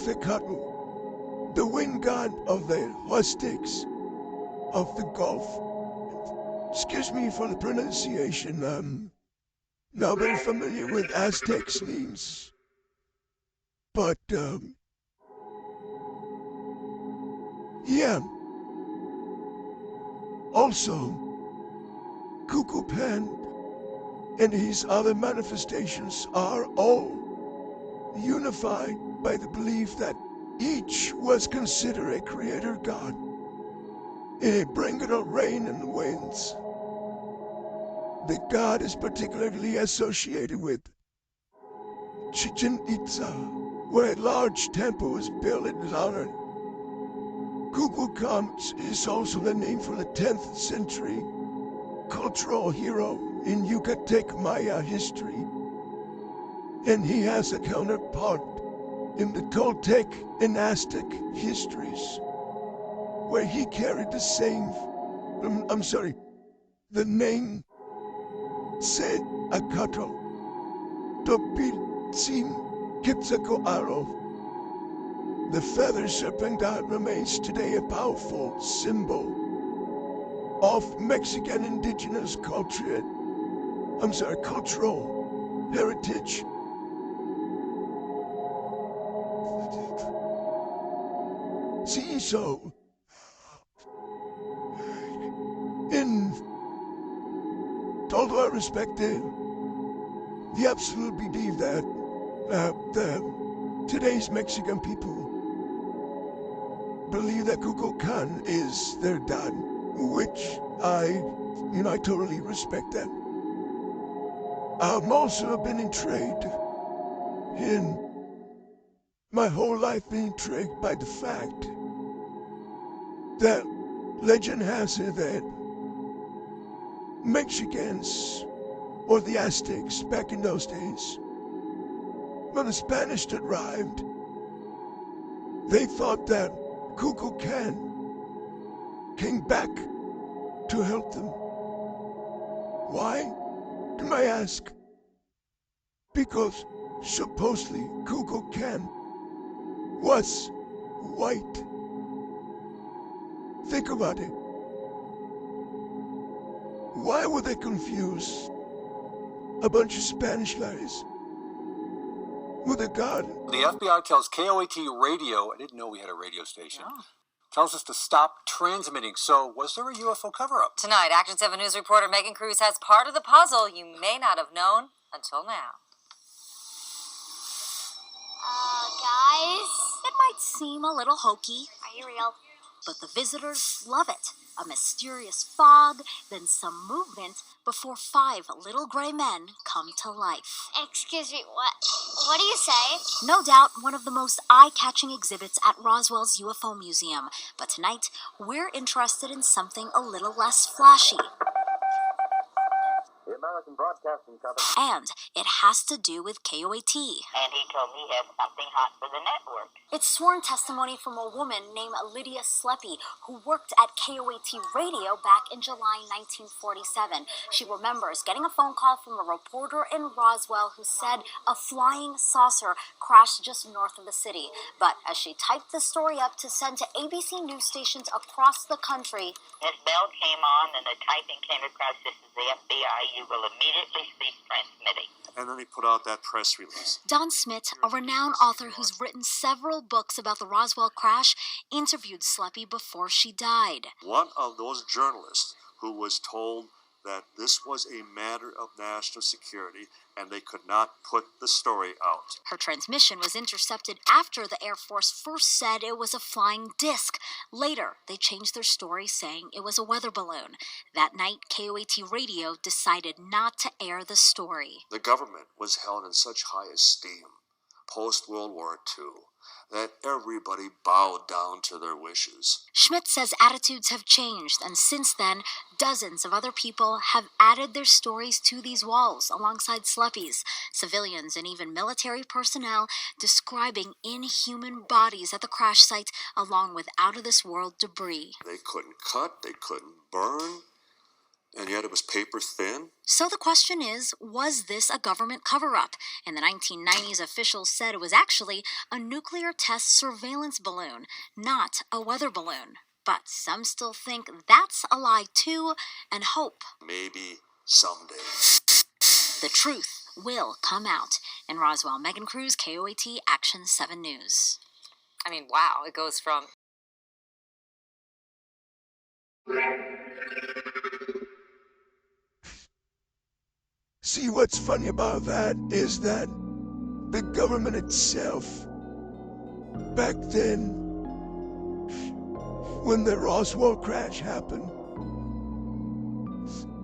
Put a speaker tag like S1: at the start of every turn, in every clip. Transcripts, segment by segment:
S1: Quetzalcoatl, the wind god of the Aztecs of the Gulf. Excuse me for the pronunciation. Not very familiar with Aztecs names, but yeah. Also, Kukulkan and his other manifestations are all unified by the belief that each was considered a creator god, a bringer of rain and winds. The god is particularly associated with Chichen Itza, where a large temple was built in his honor. Kukulkan is also the name for the 10th century cultural hero in Yucatec Maya history, and he has a counterpart in the Toltec and Aztec histories, where he carried the same, the name Seacatl, Topiltzin Quetzalcoatl. The feather serpent god remains today a powerful symbol of Mexican indigenous cultural heritage. See, so in todo respect, the absolute belief that today's Mexican people believe that Kukulkan is their dad, which I totally respect that. I've also been intrigued in my whole life been intrigued by the fact that legend has it that Mexicans, or the Aztecs back in those days, when the Spanish arrived, they thought that Kukulkan came back to help them. Why, you may ask? Because supposedly Kukulkan was white. Think about it. Why would they confuse a bunch of Spanish guys with a god?
S2: The FBI tells KOAT Radio, I didn't know we had a radio station, tells us to stop transmitting. So was there a UFO cover-up?
S3: Tonight, Action 7 News reporter Megan Cruz has part of the puzzle you may not have known until now.
S4: Guys? It might seem a little hokey. Are you real? But the visitors love it. A mysterious fog, then some movement before 5 little gray men come to life.
S5: Excuse me, what? What do you say?
S4: No doubt one of the most eye-catching exhibits at Roswell's UFO Museum. But tonight, we're interested in something a little less flashy.
S6: The American Broadcasting Company.
S4: And it has to do with KOAT.
S7: And he told me he had something hot for the network.
S4: It's sworn testimony from a woman named Lydia Sleppy, who worked at KOAT Radio back in July 1947. She remembers getting a phone call from a reporter in Roswell who said a flying saucer crashed just north of the city. But as she typed the story up to send to ABC news stations across the country,
S7: This bell came on and the typing came across, "This is the FBI. You will immediately cease transmitting."
S2: And then he put out that press release.
S4: Don Smith, a renowned author who's written several books about the Roswell crash, interviewed Sleppy before she died.
S8: One of those journalists who was told that this was a matter of national security and they could not put the story out.
S4: Her transmission was intercepted after the Air Force first said it was a flying disc. Later, they changed their story saying it was a weather balloon. That night, KOAT Radio decided not to air the story.
S8: The government was held in such high esteem post-World War II that everybody bowed down to their wishes.
S4: Schmidt says attitudes have changed, and since then, dozens of other people have added their stories to these walls alongside Sleppy's. Civilians and even military personnel describing inhuman bodies at the crash site along with out-of-this-world debris.
S8: They couldn't cut, they couldn't burn. and yet it was paper thin?
S4: So the question is, was this a government cover-up? In the 1990s, officials said it was actually a nuclear test surveillance balloon, not a weather balloon. But some still think that's a lie too, and hope
S8: Maybe someday.
S4: the truth will come out. In Roswell, Megan Cruz, KOAT Action 7 News.
S3: I mean, wow, it goes from...
S1: See, what's funny about that is that the government itself, back then, when the Roswell crash happened,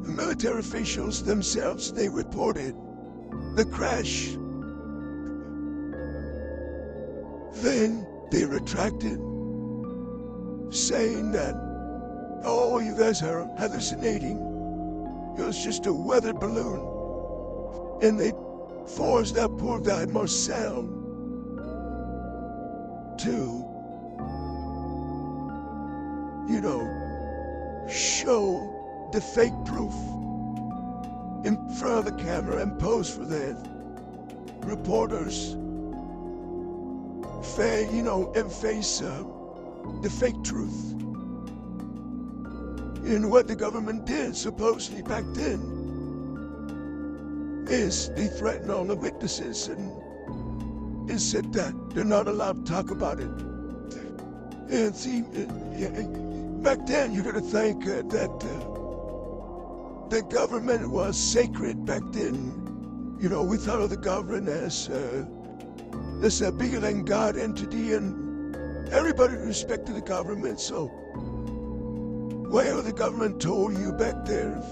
S1: the military officials themselves, they reported the crash. Then they retracted, saying that, oh, you guys are hallucinating. It was just a weather balloon. And they forced that poor guy Marcel to, show the fake proof in front of the camera and pose for the reporters. And face the fake truth. And what the government did, supposedly back then, is they threatened all the witnesses and said that they're not allowed to talk about it. And see, back then you gotta think that the government was sacred back then. We thought of the government as a bigger than God entity, and everybody respected the government. So whatever the government told you back there,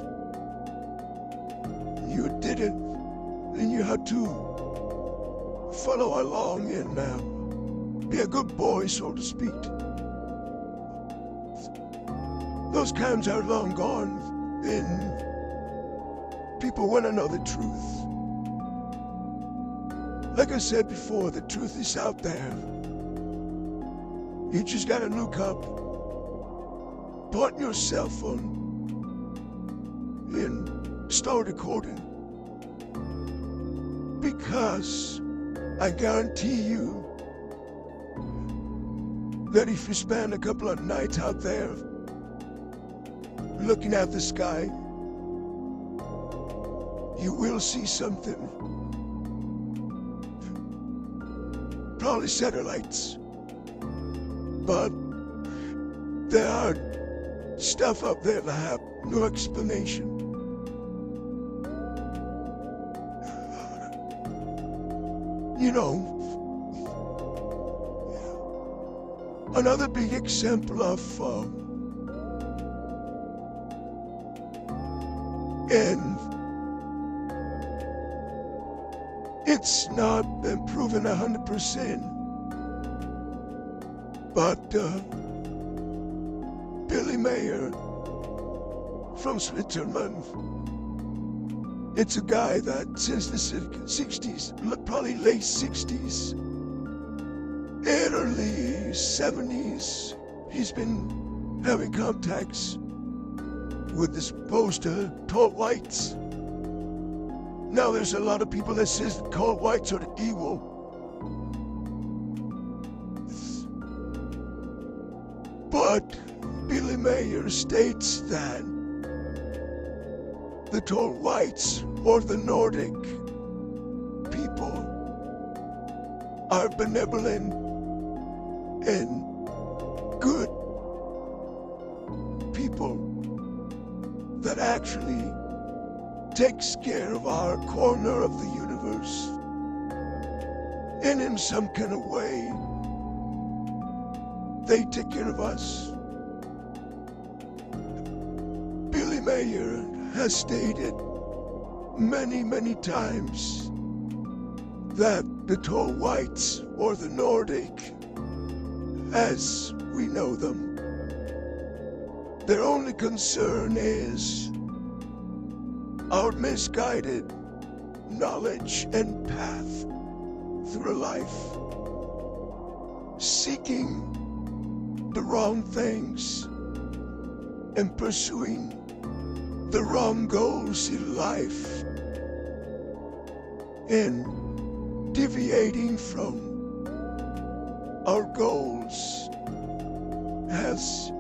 S1: you did it, and you had to follow along and be a good boy, so to speak. Those times are long gone, and people want to know the truth. Like I said before, the truth is out there. You just gotta look up, point your cell phone, and start recording. Because I guarantee you that if you spend a couple of nights out there looking at the sky, you will see something. Probably satellites. But there are stuff up there that have no explanation. Another big example of and it's not been proven 100%, but Billy Mayer from Switzerland, it's a guy that since the 60s, probably late 60s, early 70s, he's been having contacts with this poster, tall whites. Now there's a lot of people that says that tall whites are the evil. But Billy Mayer states that the tall whites, or the Nordic people, are benevolent and good people that actually takes care of our corner of the universe. And in some kind of way, they take care of us. Billy Mayer has stated many, many times that the tall whites, or the Nordic, as we know them, their only concern is our misguided knowledge and path through life, seeking the wrong things and pursuing the wrong goals in life and deviating from our goals has